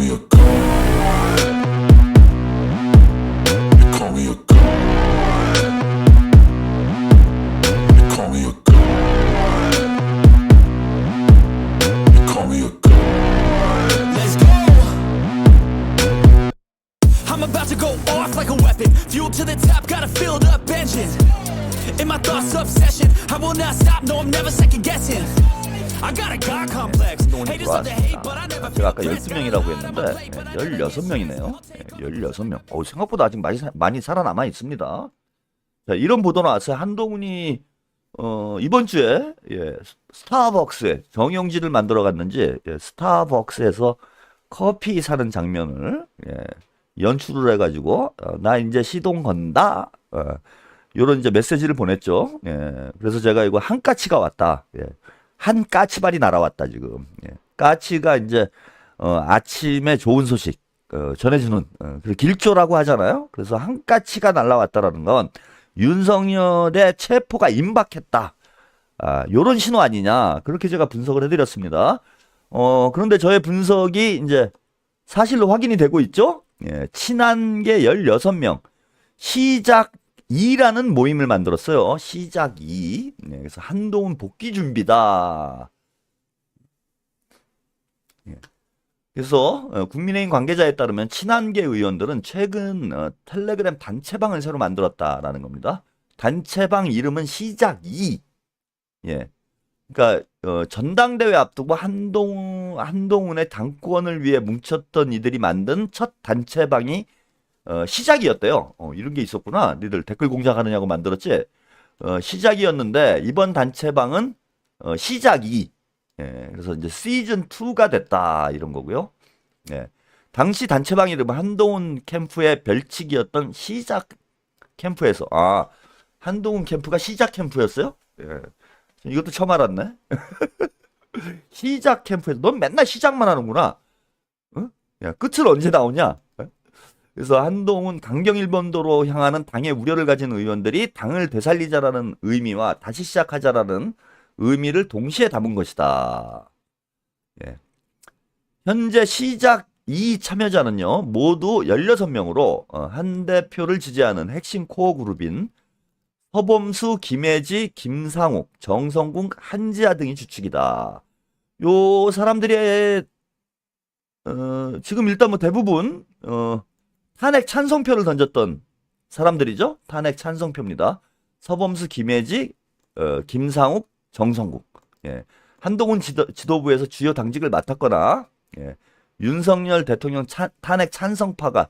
me a god. You call me a god. You call me a god. You call me a god. Let's go. I'm about to go off like a weapon. Fuel to the top, got a filled up engine. In my thoughts, obsession. I will not stop, no, I'm never second guessing. I got a God complex. Haters love to hate, but I never 제가 feel 아까 12명이라고 했는데 16명이네요. 16명. 생각보다 아직 많이 살아남아 있습니다. 자, 이런 보도 나왔어요. 한동훈이 이번 주에 스타벅스에 정영진을 만들어 갔는지 스타벅스에서 커피 사는 장면을 연출을 해가지고 나 이제 시동 건다. 요런 이제 메시지를 보냈죠. 그래서 제가 이거 한까치가 왔다. 한 까치발이 날아왔다 지금. 까치가 이제 아침에 좋은 소식 전해주는 길조라고 하잖아요. 그래서 한 까치가 날아왔다라는 건 윤석열의 체포가 임박했다. 요런 신호 아니냐. 그렇게 제가 분석을 해드렸습니다. 그런데 저의 분석이 이제 사실로 확인이 되고 있죠. 친한계 16명 시작 2라는 모임을 만들었어요. 시작 2. 그래서 한동훈 복귀 준비다. 그래서 국민의힘 관계자에 따르면 친한계 의원들은 최근 텔레그램 단체방을 새로 만들었다라는 겁니다. 단체방 이름은 시작 2. 그러니까 전당대회 앞두고 한동훈의 당권을 위해 뭉쳤던 이들이 만든 첫 단체방이 시작이었대요. 이런 게 있었구나. 니들 댓글 공작하느냐고 만들었지. 시작이었는데 이번 단체방은 시작 2. 그래서 이제 시즌 2가 됐다 이런 거고요. 당시 단체방 이름은 한동훈 캠프의 별칭이었던 시작 캠프에서 한동훈 캠프가 시작 캠프였어요? 이것도 처음 알았네. 시작 캠프에서 넌 맨날 시작만 하는구나. 야, 끝은 언제 나오냐? 그래서 한동훈 강경 일본도로 향하는 당의 우려를 가진 의원들이 당을 되살리자라는 의미와 다시 시작하자라는 의미를 동시에 담은 것이다. 현재 시작 2 참여자는요 모두 16명으로 한 대표를 지지하는 핵심 코어 그룹인 서범수, 김혜지, 김상욱, 정성군, 한지아 등이 주축이다. 요 사람들이 지금 일단 뭐 대부분 탄핵 찬성표를 던졌던 사람들이죠. 탄핵 찬성표입니다. 서범수, 김혜지, 김상욱, 정성국. 한동훈 지도부에서 주요 당직을 맡았거나 윤석열 대통령 탄핵 찬성파가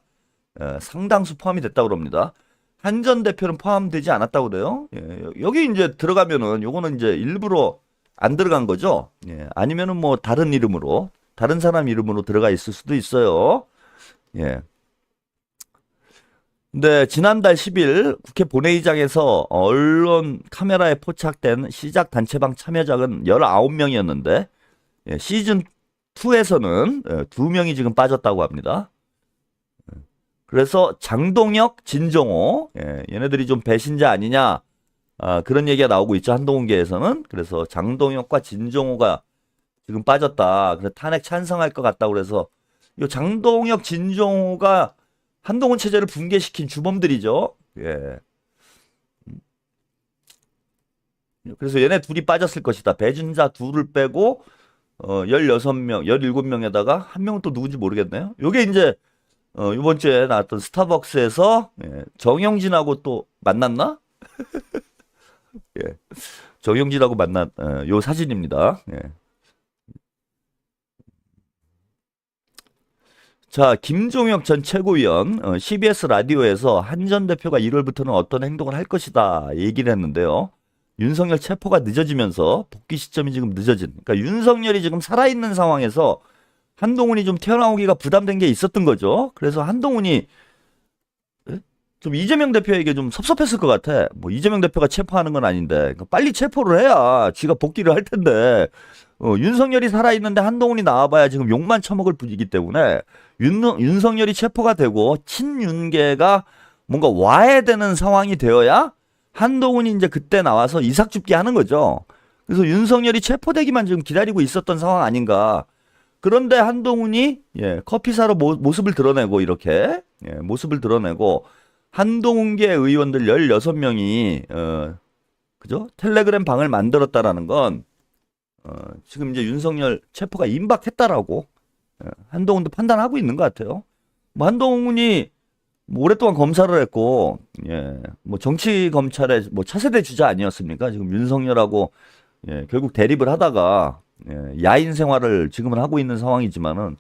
상당수 포함이 됐다고 그럽니다. 한 전 대표는 포함되지 않았다고 그래요. 여기 이제 들어가면은 요거는 이제 일부러 안 들어간 거죠. 아니면은 뭐 다른 이름으로 다른 사람 이름으로 들어가 있을 수도 있어요. 근데 지난달 10일 국회 본회의장에서 언론 카메라에 포착된 시작 단체방 참여자는 19명이었는데 시즌 2에서는 2명이 지금 빠졌다고 합니다. 그래서 장동혁, 진정호 얘네들이 좀 배신자 아니냐 그런 얘기가 나오고 있죠. 한동훈계에서는. 그래서 장동혁과 진정호가 지금 빠졌다. 그래서 탄핵 찬성할 것 같다고 그래서 이 장동혁, 진정호가 한동훈 체제를 붕괴시킨 주범들이죠. 그래서 얘네 둘이 빠졌을 것이다. 배신자 둘을 빼고 16명, 17명에다가 한 명은 또 누군지 모르겠네요. 요게 이제 이번 주에 나왔던 스타벅스에서 정영진하고 또 만났나? 정영진하고 만난 요 사진입니다. 자, 김종혁 전 최고위원 CBS 라디오에서 한 전 대표가 1월부터는 어떤 행동을 할 것이다 얘기를 했는데요. 윤석열 체포가 늦어지면서 복귀 시점이 지금 늦어진. 그러니까 윤석열이 지금 살아있는 상황에서 한동훈이 좀 튀어나오기가 부담된 게 있었던 거죠. 그래서 한동훈이 좀 이재명 대표에게 좀 섭섭했을 것 같아. 뭐 이재명 대표가 체포하는 건 아닌데 그러니까 빨리 체포를 해야 지가 복귀를 할 텐데 윤석열이 살아있는데 한동훈이 나와봐야 지금 욕만 처먹을 뿐이기 때문에 윤석열이 체포가 되고 친윤계가 뭔가 와해되는 상황이 되어야 한동훈이 이제 그때 나와서 이삭줍기 하는 거죠. 그래서 윤석열이 체포되기만 지금 기다리고 있었던 상황 아닌가 그런데 한동훈이 커피사로 모습을 드러내고 이렇게 모습을 드러내고 한동훈계 의원들 16명이 그죠? 텔레그램 방을 만들었다라는 건 지금 이제 윤석열 체포가 임박했다라고 한동훈도 판단하고 있는 것 같아요. 뭐 한동훈이 뭐 오랫동안 검사를 했고 뭐 정치 검찰의 뭐 차세대 주자 아니었습니까? 지금 윤석열하고 결국 대립을 하다가 야인 생활을 지금은 하고 있는 상황이지만은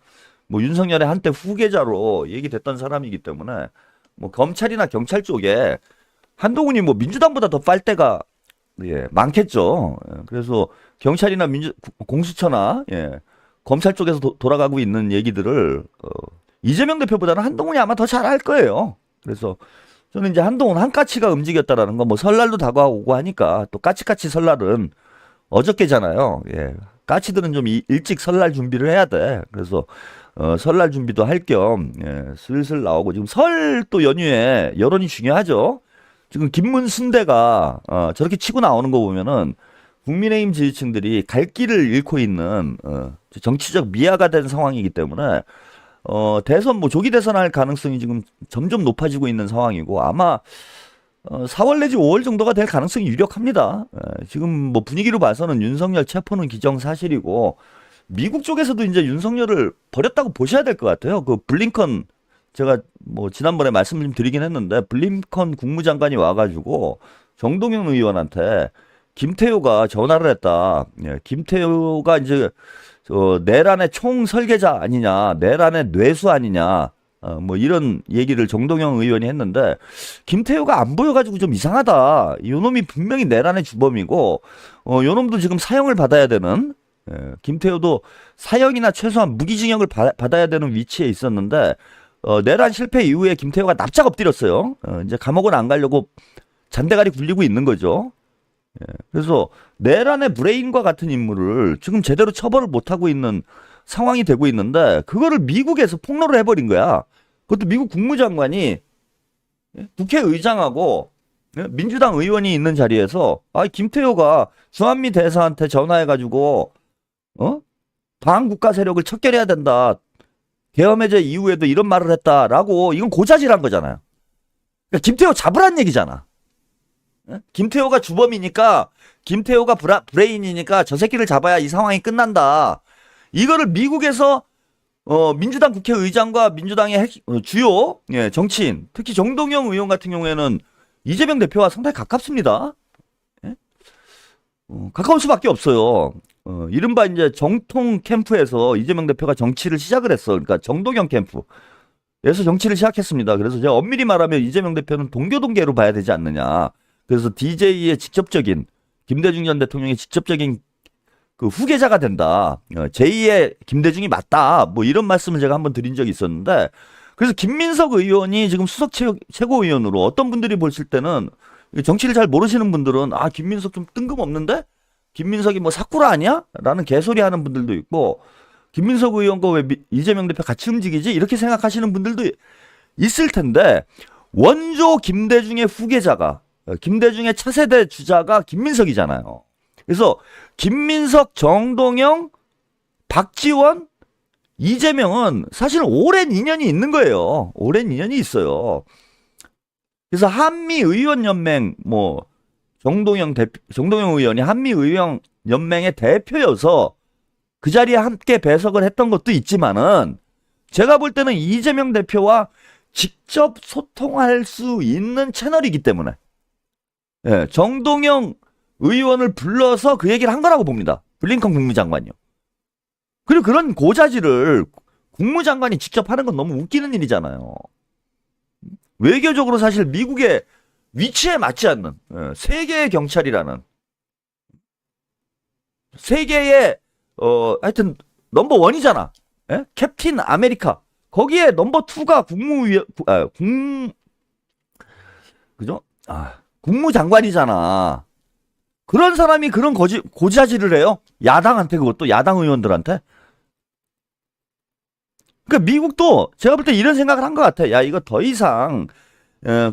뭐 윤석열의 한때 후계자로 얘기됐던 사람이기 때문에 뭐 검찰이나 경찰 쪽에 한동훈이 뭐 민주당보다 더 빨대가 많겠죠. 그래서 경찰이나 공수처나 검찰 쪽에서 돌아가고 있는 얘기들을 이재명 대표보다는 한동훈이 아마 더 잘할 거예요. 그래서 저는 이제 한동훈 한까치가 움직였다라는 건 뭐 설날도 다가오고 하니까 또 까치까치 설날은 어저께잖아요. 까치들은 좀 일찍 설날 준비를 해야 돼. 그래서 설날 준비도 할 겸 슬슬 나오고 지금 설 또 연휴에 여론이 중요하죠. 지금 김문순대가 저렇게 치고 나오는 거 보면은 국민의힘 지지층들이 갈 길을 잃고 있는 정치적 미아가 된 상황이기 때문에 대선 뭐 조기 대선할 가능성이 지금 점점 높아지고 있는 상황이고 아마 4월 내지 5월 정도가 될 가능성이 유력합니다. 지금 뭐 분위기로 봐서는 윤석열 체포는 기정사실이고 미국 쪽에서도 이제 윤석열을 버렸다고 보셔야 될 것 같아요. 그 블링컨 제가 뭐 지난번에 말씀을 좀 드리긴 했는데 블링컨 국무장관이 와가지고 정동영 의원한테 김태효가 전화를 했다. 김태효가 이제 내란의 총 설계자 아니냐, 내란의 뇌수 아니냐, 뭐 이런 얘기를 정동영 의원이 했는데 김태효가 안 보여가지고 좀 이상하다. 요놈이 분명히 내란의 주범이고 요놈도 지금 사형을 받아야 되는 김태효도 사형이나 최소한 무기징역을 받아야 되는 위치에 있었는데 내란 실패 이후에 김태효가 납작 엎드렸어요. 이제 감옥은 안 가려고 잔대가리 굴리고 있는 거죠. 그래서 내란의 브레인과 같은 인물을 지금 제대로 처벌을 못하고 있는 상황이 되고 있는데 그거를 미국에서 폭로를 해버린 거야. 그것도 미국 국무장관이 국회의장하고 민주당 의원이 있는 자리에서 김태효가 주한미 대사한테 전화해가지고 반국가 세력을 척결해야 된다. 계엄해제 이후에도 이런 말을 했다라고 이건 고자질한 거잖아요. 그러니까 김태효 잡으란 얘기잖아. 김태효가 주범이니까 김태효가 브레인이니까 저 새끼를 잡아야 이 상황이 끝난다. 이거를 미국에서 민주당 국회의장과 민주당의 주요 정치인 특히 정동영 의원 같은 경우에는 이재명 대표와 상당히 가깝습니다. 가까울 수밖에 없어요. 이른바 이제 정통 캠프에서 이재명 대표가 정치를 시작을 했어. 그러니까 정동영 캠프에서 정치를 시작했습니다. 그래서 제가 엄밀히 말하면 이재명 대표는 동교동계로 봐야 되지 않느냐. 그래서 DJ의 직접적인 김대중 전 대통령의 직접적인 그 후계자가 된다. 제2의 김대중이 맞다. 뭐 이런 말씀을 제가 한번 드린 적이 있었는데 그래서 김민석 의원이 지금 수석 최고위원으로 어떤 분들이 보실 때는 정치를 잘 모르시는 분들은 김민석 좀 뜬금없는데? 김민석이 뭐 사쿠라 아니야? 라는 개소리 하는 분들도 있고 김민석 의원과 왜 이재명 대표 같이 움직이지? 이렇게 생각하시는 분들도 있을 텐데 원조 김대중의 후계자가 김대중의 차세대 주자가 김민석이잖아요. 그래서 김민석, 정동영, 박지원, 이재명은 사실은 오랜 인연이 있는 거예요. 오랜 인연이 있어요. 그래서 한미의원연맹 정동영 의원이 한미의원연맹의 대표여서 그 자리에 함께 배석을 했던 것도 있지만은 제가 볼 때는 이재명 대표와 직접 소통할 수 있는 채널이기 때문에 정동영 의원을 불러서 그 얘기를 한 거라고 봅니다. 블링컨 국무장관이요. 그리고 그런 고자질을 국무장관이 직접 하는 건 너무 웃기는 일이잖아요. 외교적으로 사실 미국의 위치에 맞지 않는 세계의 경찰이라는 세계의 하여튼 넘버 원이잖아. 캡틴 아메리카. 거기에 넘버 2가 그죠? 국무장관이잖아. 그런 사람이 그런 고자질을 해요? 야당한테, 그것도 야당 의원들한테? 그러니까 미국도 제가 볼 때 이런 생각을 한 것 같아. 야, 이거 더 이상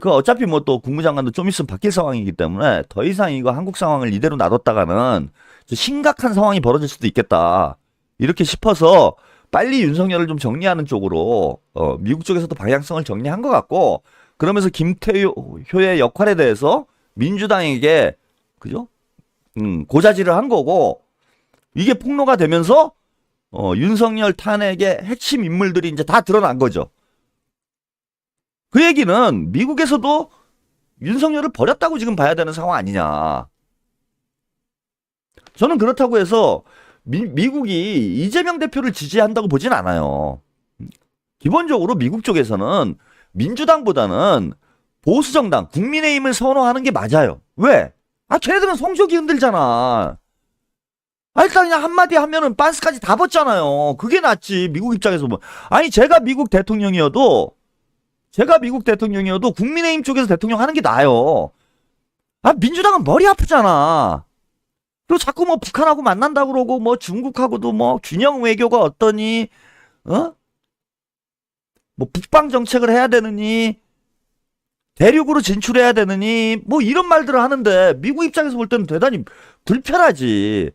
어차피 뭐 또 국무장관도 좀 있으면 바뀔 상황이기 때문에 더 이상 이거 한국 상황을 이대로 놔뒀다가는 심각한 상황이 벌어질 수도 있겠다. 이렇게 싶어서 빨리 윤석열을 좀 정리하는 쪽으로 미국 쪽에서도 방향성을 정리한 것 같고, 그러면서 김태효의 역할에 대해서 민주당에게 그죠? 고자질을 한 거고, 이게 폭로가 되면서 윤석열 탄핵의 핵심 인물들이 이제 다 드러난 거죠. 그 얘기는 미국에서도 윤석열을 버렸다고 지금 봐야 되는 상황 아니냐. 저는 그렇다고 해서 미국이 이재명 대표를 지지한다고 보진 않아요. 기본적으로 미국 쪽에서는 민주당보다는 보수정당, 국민의힘을 선호하는 게 맞아요. 왜? 걔네들은 성적이 흔들잖아. 일단 그냥 한마디 하면은 빤스까지 다 벗잖아요. 그게 낫지, 미국 입장에서 보면. 제가 미국 대통령이어도 국민의힘 쪽에서 대통령 하는 게 나아요. 민주당은 머리 아프잖아. 그리고 자꾸 뭐 북한하고 만난다 그러고, 뭐 중국하고도 뭐 균형 외교가 어떠니, 뭐 북방 정책을 해야 되느니, 대륙으로 진출해야 되느니, 뭐 이런 말들을 하는데, 미국 입장에서 볼 때는 대단히 불편하지.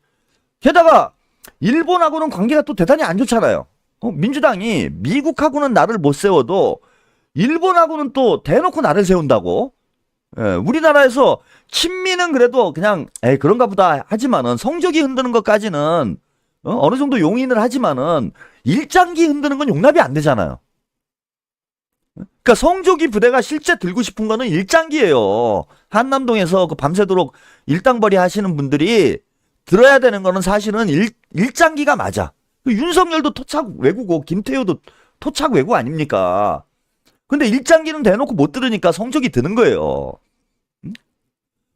게다가 일본하고는 관계가 또 대단히 안 좋잖아요. 민주당이 미국하고는 나를 못 세워도 일본하고는 또 대놓고 나를 세운다고. 우리나라에서 친미는 그래도 그냥 그런가 보다 하지만은, 성적이 흔드는 것까지는 어느 정도 용인을 하지만은, 일장기 흔드는 건 용납이 안 되잖아요. 그러니까 성조기 부대가 실제 들고 싶은 거는 일장기예요. 한남동에서 그 밤새도록 일당벌이 하시는 분들이 들어야 되는 거는 사실은 일장기가 맞아. 윤석열도 토착 외구고 김태효도 토착 외구 아닙니까? 근데 일장기는 대놓고 못 들으니까 성적이 드는 거예요.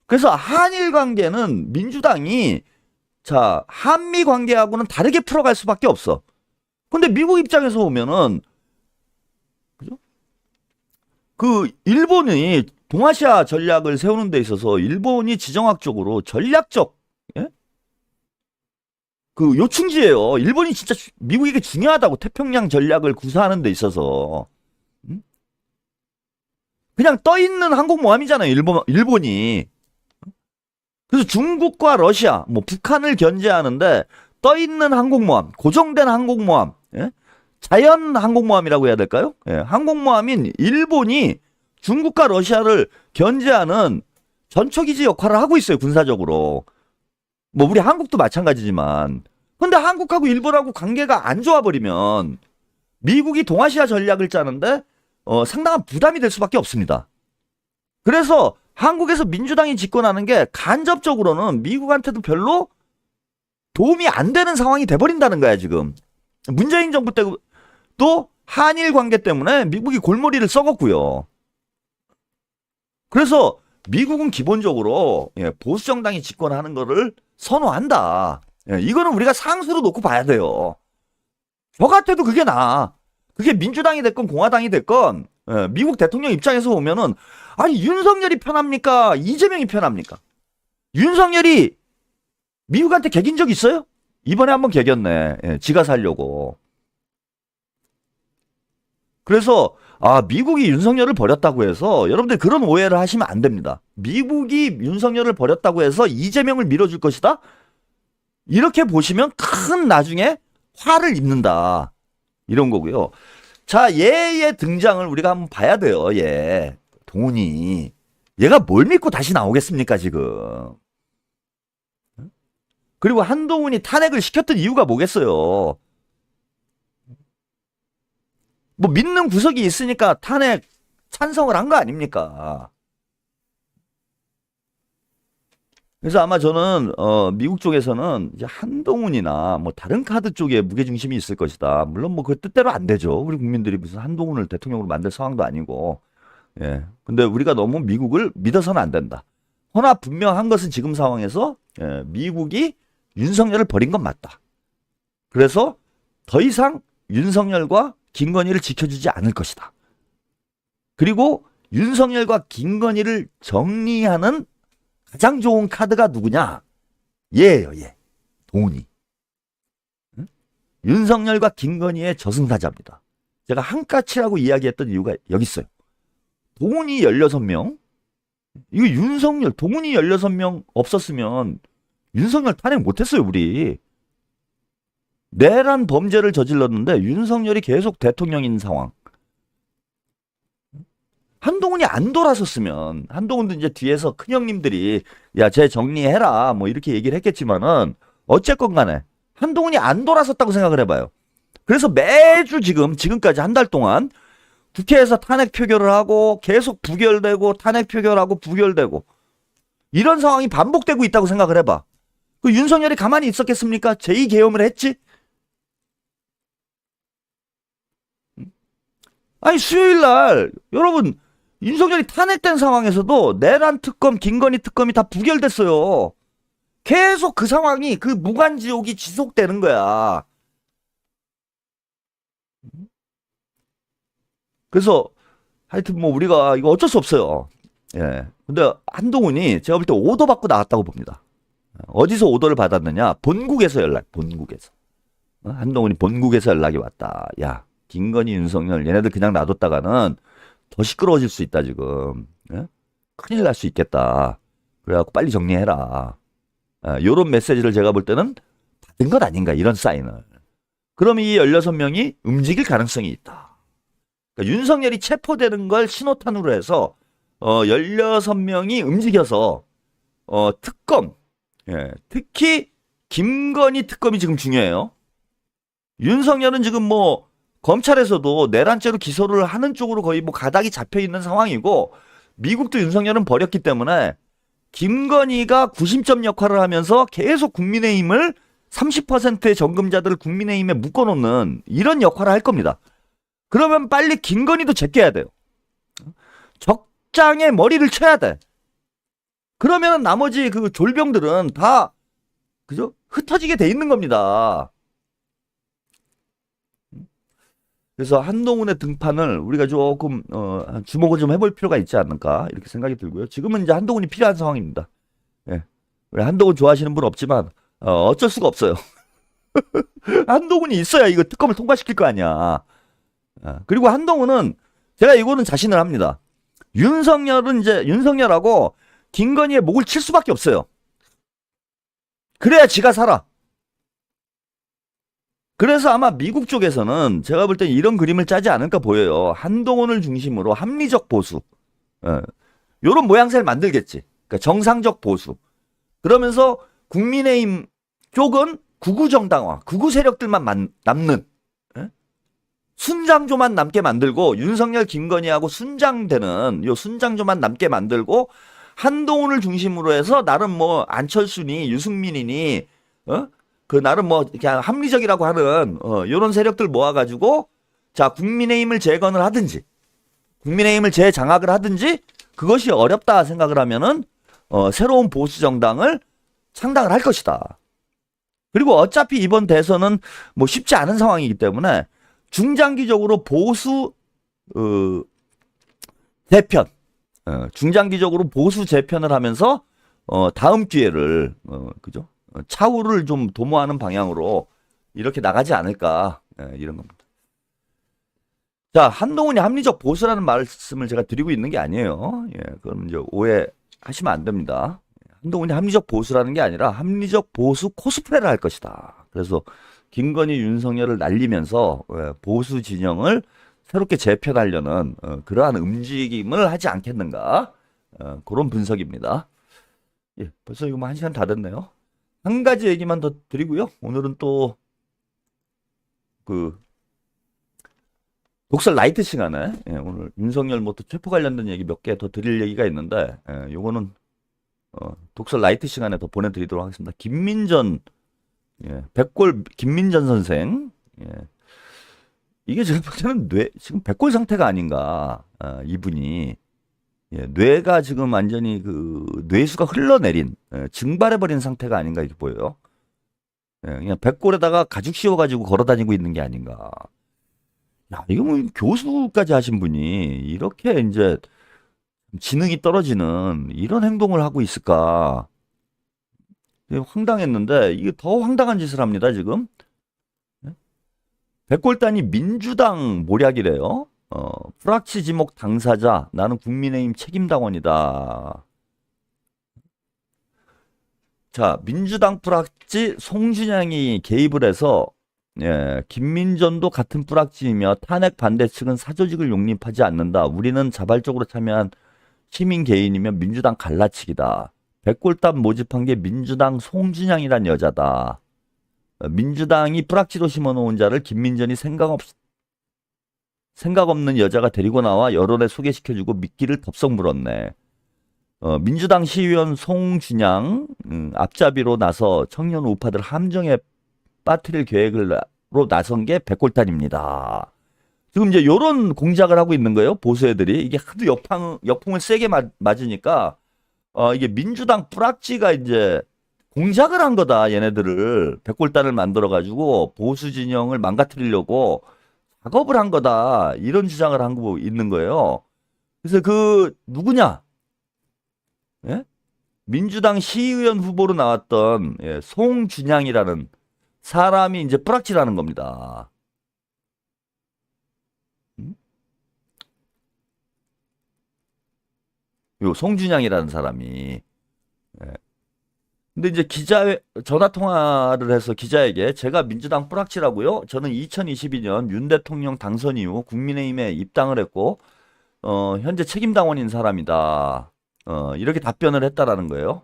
그래서 한일 관계는 민주당이 한미 관계하고는 다르게 풀어갈 수밖에 없어. 근데 미국 입장에서 보면은 그죠? 그 일본이 동아시아 전략을 세우는 데 있어서 일본이 지정학적으로 전략적 그 요충지예요. 일본이 진짜 미국에게 중요하다고, 태평양 전략을 구사하는 데 있어서. 그냥 떠있는 항공모함이잖아요, 일본이. 그래서 중국과 러시아, 뭐 북한을 견제하는데 떠있는 항공모함, 고정된 항공모함, 자연 항공모함이라고 해야 될까요? 항공모함인 일본이 중국과 러시아를 견제하는 전초기지 역할을 하고 있어요, 군사적으로. 뭐 우리 한국도 마찬가지지만. 근데 한국하고 일본하고 관계가 안 좋아버리면 미국이 동아시아 전략을 짜는데 상당한 부담이 될 수밖에 없습니다. 그래서 한국에서 민주당이 집권하는 게 간접적으로는 미국한테도 별로 도움이 안 되는 상황이 돼버린다는 거야, 지금. 문재인 정부 때도 한일 관계 때문에 미국이 골머리를 썩었고요. 그래서 미국은 기본적으로 보수 정당이 집권하는 거를 선호한다. 이거는 우리가 상수로 놓고 봐야 돼요. 저 같아도 그게 나아. 그게 민주당이 됐건 공화당이 됐건 미국 대통령 입장에서 보면은 윤석열이 편합니까? 이재명이 편합니까? 윤석열이 미국한테 개긴 적 있어요? 이번에 한번 개겼네. 지가 살려고. 그래서 미국이 윤석열을 버렸다고 해서 여러분들 그런 오해를 하시면 안 됩니다. 미국이 윤석열을 버렸다고 해서 이재명을 밀어줄 것이다? 이렇게 보시면 큰 나중에 화를 입는다. 이런 거고요. 자, 얘의 등장을 우리가 한번 봐야 돼요. 얘 동훈이. 얘가 뭘 믿고 다시 나오겠습니까, 지금. 그리고 한동훈이 탄핵을 시켰던 이유가 뭐겠어요. 뭐 믿는 구석이 있으니까 탄핵 찬성을 한 거 아닙니까? 그래서 아마 저는 미국 쪽에서는 이제 한동훈이나 뭐 다른 카드 쪽에 무게중심이 있을 것이다. 물론 뭐 그 뜻대로 안 되죠. 우리 국민들이 무슨 한동훈을 대통령으로 만들 상황도 아니고. 근데 우리가 너무 미국을 믿어서는 안 된다. 허나 분명한 것은 지금 상황에서 미국이 윤석열을 버린 건 맞다. 그래서 더 이상 윤석열과 김건희를 지켜주지 않을 것이다. 그리고 윤석열과 김건희를 정리하는 가장 좋은 카드가 누구냐? 얘예요, 얘. 동훈이. 응? 윤석열과 김건희의 저승사자입니다. 제가 한까치라고 이야기했던 이유가 여기 있어요. 동훈이 16명? 이거 윤석열, 동훈이 16명 없었으면 윤석열 탄핵 못했어요, 우리. 내란 범죄를 저질렀는데 윤석열이 계속 대통령인 상황. 한동훈이 안 돌아섰으면, 한동훈도 이제 뒤에서 큰형님들이 야, 쟤 정리해라 뭐 이렇게 얘기를 했겠지만은 어쨌건 간에 한동훈이 안 돌아섰다고 생각을 해봐요. 그래서 매주 지금까지 한 달 동안 국회에서 탄핵 표결을 하고 계속 부결되고 탄핵 표결하고 부결되고 이런 상황이 반복되고 있다고 생각을 해봐. 그 윤석열이 가만히 있었겠습니까? 제2계엄을 했지? 아니 수요일 날 여러분 윤석열이 탄핵된 상황에서도 내란 특검, 김건희 특검이 다 부결됐어요. 계속 그 상황이 그 무간지옥이 지속되는 거야. 그래서 하여튼 뭐 우리가 이거 어쩔 수 없어요. 예. 근데 한동훈이 제가 볼 때 오더 받고 나왔다고 봅니다. 어디서 오더를 받았느냐? 본국에서 본국에서. 한동훈이 본국에서 연락이 왔다. 야, 김건희, 윤석열 얘네들 그냥 놔뒀다가는 더 시끄러워질 수 있다 지금. 예? 큰일 날 수 있겠다. 그래갖고 빨리 정리해라. 요런 메시지를 제가 볼 때는 받은 것 아닌가 이런 사인을. 그럼 이 16명이 움직일 가능성이 있다. 그러니까 윤석열이 체포되는 걸 신호탄으로 해서 16명이 움직여서 특검, 예, 특히 김건희 특검이 지금 중요해요. 윤석열은 지금 뭐 검찰에서도 내란죄로 기소를 하는 쪽으로 거의 뭐 가닥이 잡혀 있는 상황이고 미국도 윤석열은 버렸기 때문에 김건희가 구심점 역할을 하면서 계속 국민의힘을 30%의 정금자들을 국민의힘에 묶어놓는 이런 역할을 할 겁니다. 그러면 빨리 김건희도 제껴야 돼요. 적장에 머리를 쳐야 돼. 그러면 나머지 그 졸병들은 다 그죠? 흩어지게 돼 있는 겁니다. 그래서 한동훈의 등판을 우리가 조금 주목을 좀 해볼 필요가 있지 않을까 이렇게 생각이 들고요. 지금은 이제 한동훈이 필요한 상황입니다. 예. 한동훈 좋아하시는 분 없지만 어쩔 수가 없어요. 한동훈이 있어야 이거 특검을 통과시킬 거 아니야. 그리고 한동훈은 제가 이거는 자신을 합니다. 윤석열은 이제 윤석열하고 김건희의 목을 칠 수밖에 없어요. 그래야 지가 살아. 그래서 아마 미국 쪽에서는 제가 볼 때 이런 그림을 짜지 않을까 보여요. 한동훈을 중심으로 합리적 보수. 요런 모양새를 만들겠지. 그러니까 정상적 보수. 그러면서 국민의힘 쪽은 극우 정당화, 극우 세력들만 남는 순장조만 남게 만들고 윤석열, 김건희하고 순장되는 요 순장조만 남게 만들고 한동훈을 중심으로 해서 나름 뭐 안철수니 유승민이니 그 나름 뭐 그냥 합리적이라고 하는 요런 세력들 모아가지고 자 국민의힘을 재건을 하든지 국민의힘을 재장악을 하든지 그것이 어렵다 생각을 하면은 새로운 보수 정당을 창당을 할 것이다. 그리고 어차피 이번 대선은 뭐 쉽지 않은 상황이기 때문에 중장기적으로 보수 재편, 중장기적으로 보수 재편을 하면서 다음 기회를 그죠? 차후를 좀 도모하는 방향으로 이렇게 나가지 않을까 이런 겁니다. 자, 한동훈이 합리적 보수라는 말씀을 제가 드리고 있는 게 아니에요. 예, 그럼 이제 오해하시면 안 됩니다. 한동훈이 합리적 보수라는 게 아니라 합리적 보수 코스프레를 할 것이다. 그래서 김건희, 윤석열을 날리면서 보수 진영을 새롭게 재편하려는 그러한 움직임을 하지 않겠는가 그런 분석입니다. 예, 벌써 이거 뭐 1시간 다 됐네요. 한 가지 얘기만 더 드리고요. 오늘은 또 그 독설 라이트 시간에 오늘 윤석열 뭐 또 체포 관련된 얘기 몇 개 더 드릴 얘기가 있는데 요거는 독설 라이트 시간에 더 보내드리도록 하겠습니다. 김민전 백골 김민전 선생 이게 제가 볼 때는 지금 백골 상태가 아닌가 이분이 뇌가 지금 완전히 그 뇌수가 흘러내린 증발해버린 상태가 아닌가 이렇게 보여요. 그냥 백골에다가 가죽 씌워가지고 걸어다니고 있는 게 아닌가. 야, 이거 뭐 교수까지 하신 분이 이렇게 이제 지능이 떨어지는 이런 행동을 하고 있을까? 황당했는데 이게 더 황당한 짓을 합니다 지금. 백골단이 민주당 모략이래요. 프락치 지목 당사자 나는 국민의힘 책임당원이다. 자, 민주당 프락치 송준양이 개입을 해서 예, 김민전도 같은 뿌락지이며 탄핵 반대 측은 사조직을 용립하지 않는다. 우리는 자발적으로 참여한 시민 개인이며 민주당 갈라치기다. 백골답 모집한 게 민주당 송준양이란 여자다. 민주당이 뿌락지로 심어놓은 자를 김민전이 생각 없는 여자가 데리고 나와 여론에 소개시켜주고 미끼를 덥석 물었네. 민주당 시의원 송준양 앞잡이로 나서 청년 우파들 함정에 빠뜨릴 계획으로 나선 게 백골단입니다. 지금 이제 요런 공작을 하고 있는 거예요. 보수 애들이. 이게 하도 역풍을 세게 맞으니까 이게 민주당 뿌락지가 이제 공작을 한 거다. 얘네들을 백골단을 만들어 가지고 보수 진영을 망가뜨리려고 작업을 한 거다. 이런 주장을 하고 있는 거예요. 그래서 그 누구냐? 예? 민주당 시의원 후보로 나왔던 송준양이라는 사람이 이제 뿌락지라는 겁니다. 요 송준양이라는 사람이. 근데 이제 전화 통화를 해서 기자에게 제가 민주당 뿌락치라고요? 저는 2022년 윤 대통령 당선 이후 국민의힘에 입당을 했고 현재 책임당원인 사람이다. 이렇게 답변을 했다라는 거예요.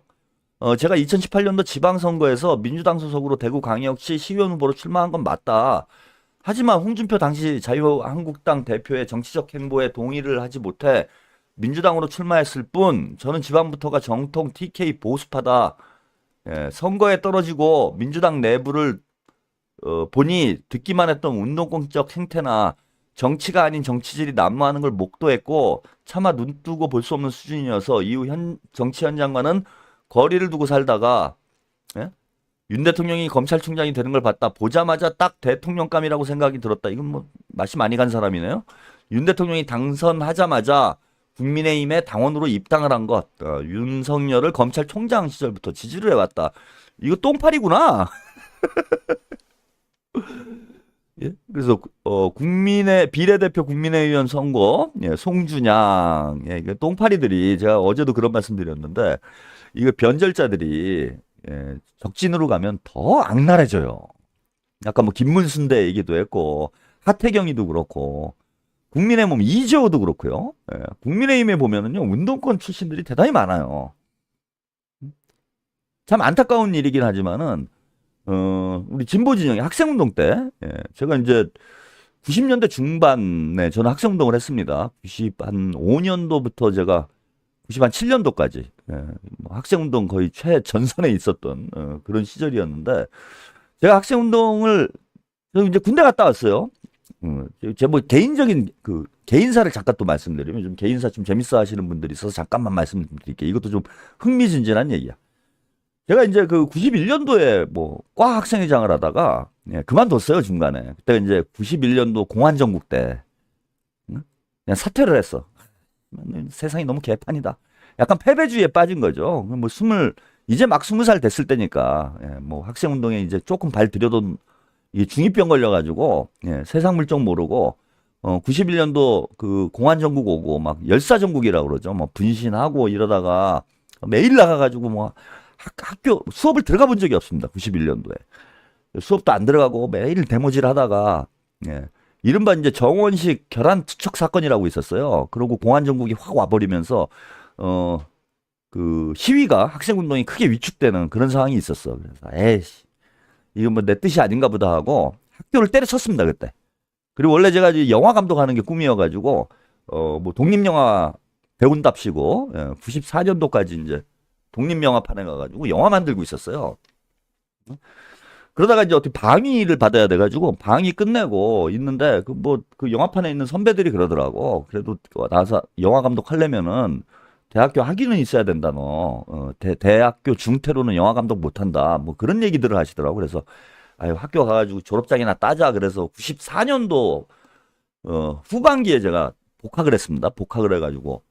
제가 2018년도 지방선거에서 민주당 소속으로 대구광역시 시의원 후보로 출마한 건 맞다. 하지만 홍준표 당시 자유한국당 대표의 정치적 행보에 동의를 하지 못해 민주당으로 출마했을 뿐 저는 지방부터가 정통 TK 보수파다. 선거에 떨어지고 민주당 내부를 보니 듣기만 했던 운동권적 행태나 정치가 아닌 정치질이 난무하는 걸 목도했고 차마 눈뜨고 볼 수 없는 수준이어서 이후 정치 현장과는 거리를 두고 살다가 윤 대통령이 검찰총장이 되는 걸 봤다. 보자마자 딱 대통령감이라고 생각이 들었다. 이건 뭐 맛이 많이 간 사람이네요. 윤 대통령이 당선하자마자 국민의힘에 당원으로 입당을 한 것. 윤석열을 검찰총장 시절부터 지지를 해왔다. 이거 똥파리구나. 예? 그래서 비례대표 국민의원 선거 송준양 이게 똥파리들이 제가 어제도 그런 말씀드렸는데 이거 변절자들이 적진으로 가면 더 악랄해져요. 약간 뭐 김문순대 얘기도 했고 하태경이도 그렇고 국민의힘 이재호도 그렇고요. 국민의힘에 보면은요 운동권 출신들이 대단히 많아요. 참 안타까운 일이긴 하지만은 우리 진보 진영이 학생운동 때 제가 이제 90년대 중반에 저는 학생운동을 했습니다. 95년도부터 제가 97년도까지 학생운동 거의 최전선에 있었던 그런 시절이었는데 제가 학생운동을 이제 군대 갔다 왔어요. 제 뭐 개인적인 그 개인사를 잠깐 또 말씀드리면 좀 개인사 좀 재밌어 하시는 분들이 있어서 잠깐만 말씀드릴게요. 이것도 좀 흥미진진한 얘기야. 제가 이제 그 91년도에 뭐 과 학생회장을 하다가 그만뒀어요 중간에. 그때 이제 91년도 공안정국 때 그냥 사퇴를 했어. 세상이 너무 개판이다. 약간 패배주의에 빠진 거죠. 뭐 이제 막 20살 됐을 때니까 뭐 학생운동에 이제 조금 발 들여둔 이 중이병 걸려가지고 세상 물정 모르고 91년도 그 공안정국 오고 막 열사정국이라고 그러죠. 뭐 분신하고 이러다가 매일 나가가지고 뭐 학교 수업을 들어가 본 적이 없습니다. 91년도에 수업도 안 들어가고 매일 데모질 하다가 이른바 이제 정원식 결함 투척 사건이라고 있었어요. 그러고 공안정국이 확 와버리면서 그 시위가 학생운동이 크게 위축되는 그런 상황이 있었어. 그래서 에이씨 이거 뭐 내 뜻이 아닌가 보다 하고 학교를 때려쳤습니다 그때. 그리고 원래 제가 이제 영화 감독하는 게 꿈이어가지고 뭐 독립영화 배운답시고 94년도까지 이제 독립영화판에 가가지고 영화 만들고 있었어요. 그러다가 이제 어떻게 방위를 받아야 돼가지고 방위 끝내고 있는데 그 영화판에 있는 선배들이 그러더라고. 그래도 나서 영화 감독 하려면은 대학교 학위는 있어야 된다 너. 대학교 중퇴로는 영화 감독 못한다. 뭐 그런 얘기들을 하시더라고. 그래서 아유 학교 가가지고 졸업장이나 따자. 그래서 94년도 후반기에 제가 복학을 했습니다. 복학을 해가지고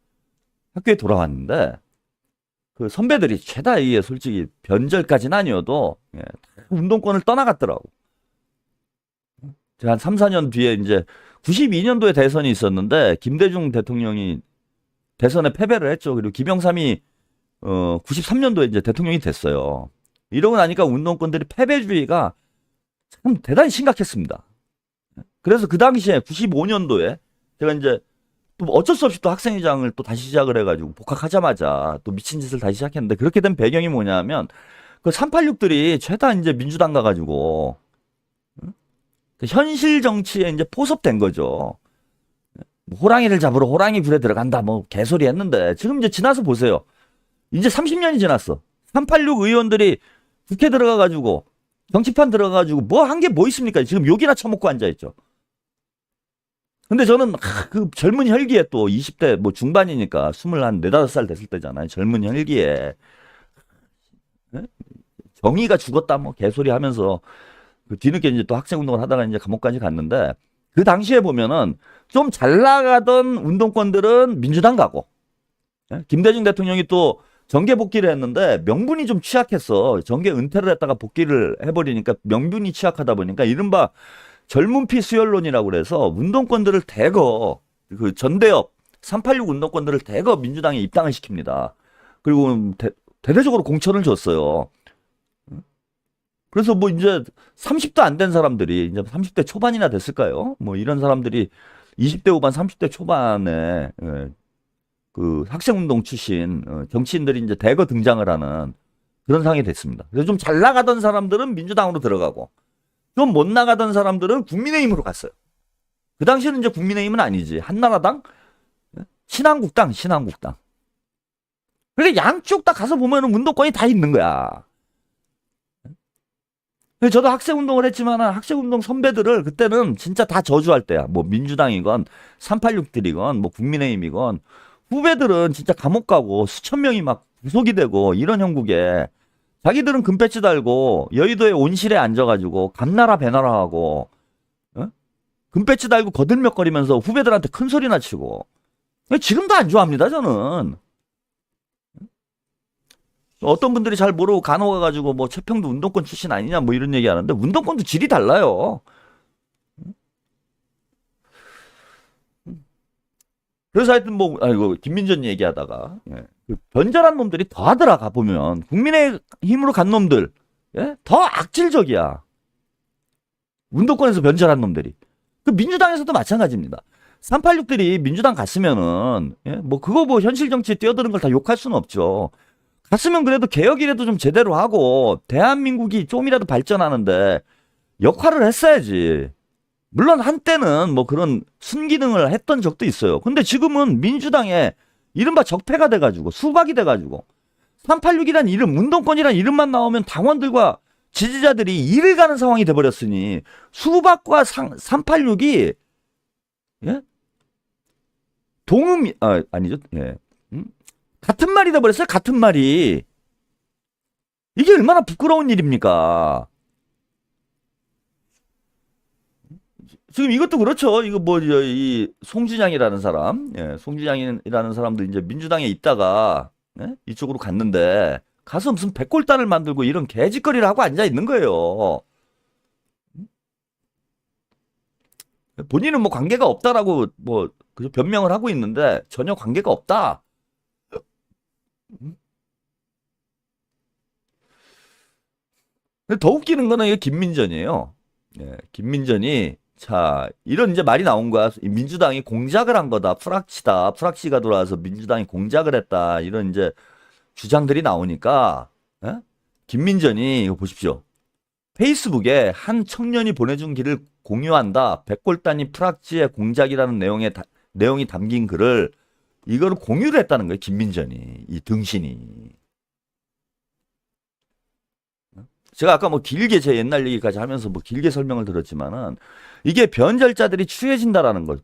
학교에 돌아왔는데 그 선배들이 죄다 이게 솔직히 변절까지는 아니어도 운동권을 떠나갔더라고. 제가 한 3, 4년 뒤에 이제 92년도에 대선이 있었는데 김대중 대통령이 대선에 패배를 했죠. 그리고 김영삼이 93년도에 이제 대통령이 됐어요. 이러고 나니까 운동권들이 패배주의가 참 대단히 심각했습니다. 그래서 그 당시에 95년도에 제가 이제 또 어쩔 수 없이 또 학생회장을 또 다시 시작을 해가지고 복학하자마자 또 미친 짓을 다시 시작했는데 그렇게 된 배경이 뭐냐면 그 386들이 죄다 이제 민주당 가가지고 그 현실 정치에 이제 포섭된 거죠. 뭐 호랑이를 잡으러 호랑이 굴에 들어간다 뭐 개소리 했는데 지금 이제 지나서 보세요. 이제 30년이 지났어. 386 의원들이 국회 들어가가지고 정치판 들어가가지고 뭐 한 게 뭐 있습니까? 지금 욕이나 처먹고 앉아있죠. 근데 저는 그 젊은 혈기에 또 20대 뭐 중반이니까 24~5살 됐을 때잖아요. 젊은 혈기에 정의가 죽었다 뭐 개소리 하면서 그 뒤늦게 이제 또 학생 운동을 하다가 이제 감옥까지 갔는데 그 당시에 보면은 좀 잘 나가던 운동권들은 민주당 가고 김대중 대통령이 또 정계 복귀를 했는데 명분이 좀 취약했어. 정계 은퇴를 했다가 복귀를 해버리니까 명분이 취약하다 보니까 이른바 젊은 피 수혈론이라고 그래서 운동권들을 대거 그 전대협 386 운동권들을 대거 민주당에 입당을 시킵니다. 그리고 대대적으로 공천을 줬어요. 그래서 뭐 이제 30도 안 된 사람들이 이제 30대 초반이나 됐을까요? 뭐 이런 사람들이 20대 후반 30대 초반에 그 학생운동 출신 정치인들이 이제 대거 등장을 하는 그런 상황이 됐습니다. 그래서 좀 잘 나가던 사람들은 민주당으로 들어가고 좀 못 나가던 사람들은 국민의힘으로 갔어요. 그 당시에는 이제 국민의힘은 아니지. 한나라당, 신한국당. 그러니까 양쪽 다 가서 보면은 운동권이 다 있는 거야. 저도 학생운동을 했지만 학생운동 선배들을 그때는 진짜 다 저주할 때야. 뭐 민주당이건 386들이건 뭐 국민의힘이건 후배들은 진짜 감옥 가고 수천 명이 막 구속이 되고 이런 형국에 자기들은 금배지 달고 여의도에 온실에 앉아가지고 감나라 배나라 하고 금배지 달고 거들먹거리면서 후배들한테 큰 소리나 치고 지금도 안 좋아합니다 저는. 어떤 분들이 잘 모르고 간호 가가지고 뭐 최평도 운동권 출신 아니냐 뭐 이런 얘기 하는데 운동권도 질이 달라요. 그래서 하여튼 뭐 아이고 김민전 얘기하다가 그 변절한 놈들이 더 하더라. 가보면 국민의힘으로 간 놈들 더 악질적이야. 운동권에서 변절한 놈들이. 그 민주당에서도 마찬가지입니다. 386들이 민주당 갔으면은 뭐 그거 뭐 현실 정치에 뛰어드는 걸 다 욕할 수는 없죠. 갔으면 그래도 개혁이라도 좀 제대로 하고 대한민국이 좀이라도 발전하는데 역할을 했어야지. 물론 한때는 뭐 그런 순기능을 했던 적도 있어요. 근데 지금은 민주당에 이른바 적폐가 돼가지고 수박이 돼가지고 386이란 이름, 운동권이란 이름만 나오면 당원들과 지지자들이 이를 가는 상황이 돼버렸으니 수박과 386이 아니죠. 같은 말이 돼버렸어요. 같은 말이. 이게 얼마나 부끄러운 일입니까? 지금 이것도 그렇죠. 이거 뭐 이 송진양이라는 사람, 송진양이라는 사람도 이제 민주당에 있다가 이쪽으로 갔는데 가서 무슨 백골단을 만들고 이런 개짓거리를 하고 앉아 있는 거예요. 본인은 뭐 관계가 없다라고 뭐 변명을 하고 있는데 전혀 관계가 없다. 더 웃기는 거는 이게 김민전이에요. 김민전이 자 이런 이제 말이 나온 거야. 민주당이 공작을 한 거다. 프락치가 돌아와서 민주당이 공작을 했다. 이런 이제 주장들이 나오니까 김민전이 이거 보십시오. 페이스북에 한 청년이 보내준 길을 공유한다. 백골단이 프락치의 공작이라는 내용이 담긴 글을 이거를 공유를 했다는 거예요. 김민전이. 이 등신이. 제가 아까 뭐 길게 제 옛날 얘기까지 하면서 뭐 길게 설명을 들었지만은 이게 변절자들이 추해진다라는 거,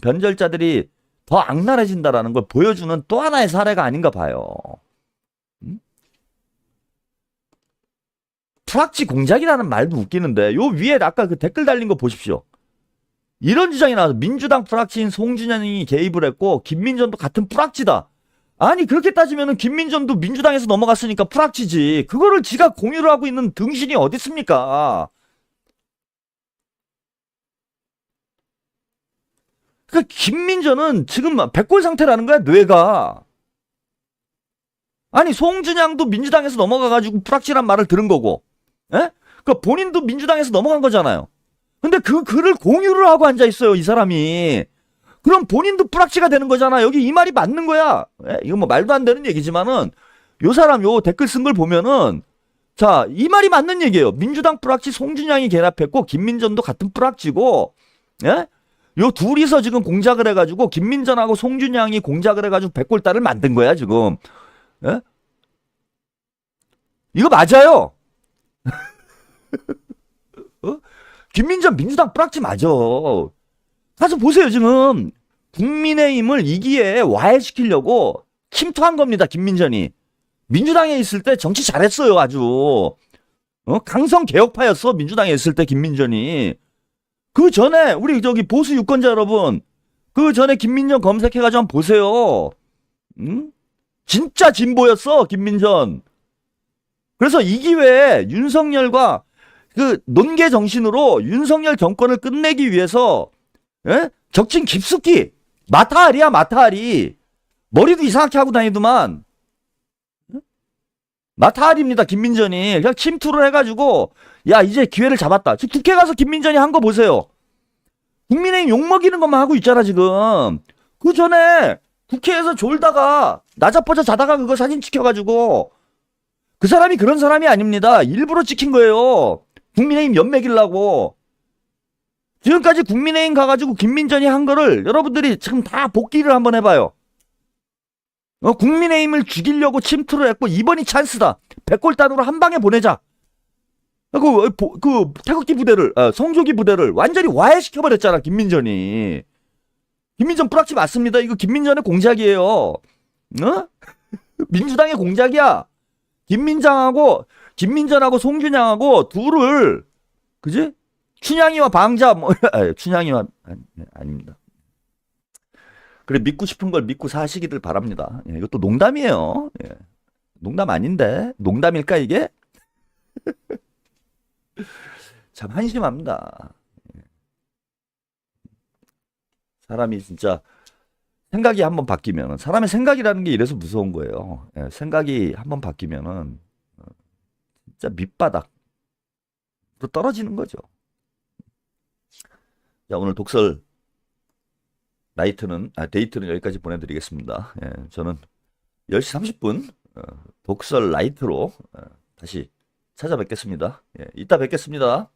변절자들이 더 악랄해진다라는 걸 보여주는 또 하나의 사례가 아닌가 봐요. 프락치 공작이라는 말도 웃기는데 요 위에 아까 그 댓글 달린 거 보십시오. 이런 주장이 나와서 민주당 프락치인 송진영이 개입을 했고 김민전도 같은 프락치다. 아니 그렇게 따지면은 김민전도 민주당에서 넘어갔으니까 프락치지. 그거를 지가 공유를 하고 있는 등신이 어디 있습니까? 그러니까 김민전은 지금 백골 상태라는 거야. 뇌가. 아니 송준양도 민주당에서 넘어가가지고 프락치란 말을 들은 거고 그러니까 본인도 민주당에서 넘어간 거잖아요. 근데 그 글을 공유를 하고 앉아 있어요, 이 사람이. 그럼 본인도 뿌락지가 되는 거잖아. 여기 이 말이 맞는 거야. 이거 뭐 말도 안 되는 얘기지만은 요 사람 요 댓글 쓴 걸 보면은 자, 이 말이 맞는 얘기예요. 민주당 뿌락지 송준양이 결합했고 김민전도 같은 뿌락지고, 예? 요 둘이서 지금 공작을 해가지고 김민전하고 송준양이 공작을 해가지고 백골단을 만든 거야 지금. 예? 이거 맞아요. 어? 김민전 민주당 뿌락지 맞아. 가서 보세요 지금 국민의힘을 이기에 와해시키려고 침투한 겁니다. 김민전이 민주당에 있을 때 정치 잘했어요. 아주 강성 개혁파였어. 민주당에 있을 때 김민전이. 그 전에 우리 저기 보수 유권자 여러분, 그 전에 김민전 검색해가지고 한번 보세요. 응? 진짜 진보였어 김민전. 그래서 이 기회에 윤석열과 그 논개 정신으로 윤석열 정권을 끝내기 위해서, 예? 적진 깊숙이 마타알이야 마타알이. 머리도 이상하게 하고 다니더만. 마타알입니다 김민전이. 그냥 침투를 해가지고 야 이제 기회를 잡았다. 지금 국회 가서 김민전이 한 거 보세요. 국민의힘 욕먹이는 것만 하고 있잖아 지금. 그 전에 국회에서 졸다가 나자빠져 자다가 그거 사진 찍혀가지고, 그 사람이 그런 사람이 아닙니다. 일부러 찍힌 거예요. 국민의힘 연맥이려고. 지금까지 국민의힘 가가지고 김민전이 한 거를 여러분들이 지금 다 복기를 한번 해봐요. 국민의힘을 죽이려고 침투를 했고 이번이 찬스다. 백골단으로 한 방에 보내자. 그 태극기 부대를, 성조기 부대를 완전히 와해시켜버렸잖아 김민전이. 김민전 뿌락지 맞습니다. 이거 김민전의 공작이에요. 민주당의 공작이야. 김민전하고 송준양하고 둘을, 그지? 춘향이와 방자 뭐 춘향이와 아닙니다. 그래 믿고 싶은 걸 믿고 사시기를 바랍니다. 예, 이것도 농담이에요. 예. 농담 아닌데 농담일까 이게? 참 한심합니다. 사람이 진짜 생각이 한번 바뀌면, 사람의 생각이라는 게 이래서 무서운 거예요. 예, 생각이 한번 바뀌면은 진짜 밑바닥으로 떨어지는 거죠. 자, 오늘 독설 데이트는 여기까지 보내드리겠습니다. 예, 저는 10시 30분 독설 라이트로 다시 찾아뵙겠습니다. 예, 이따 뵙겠습니다.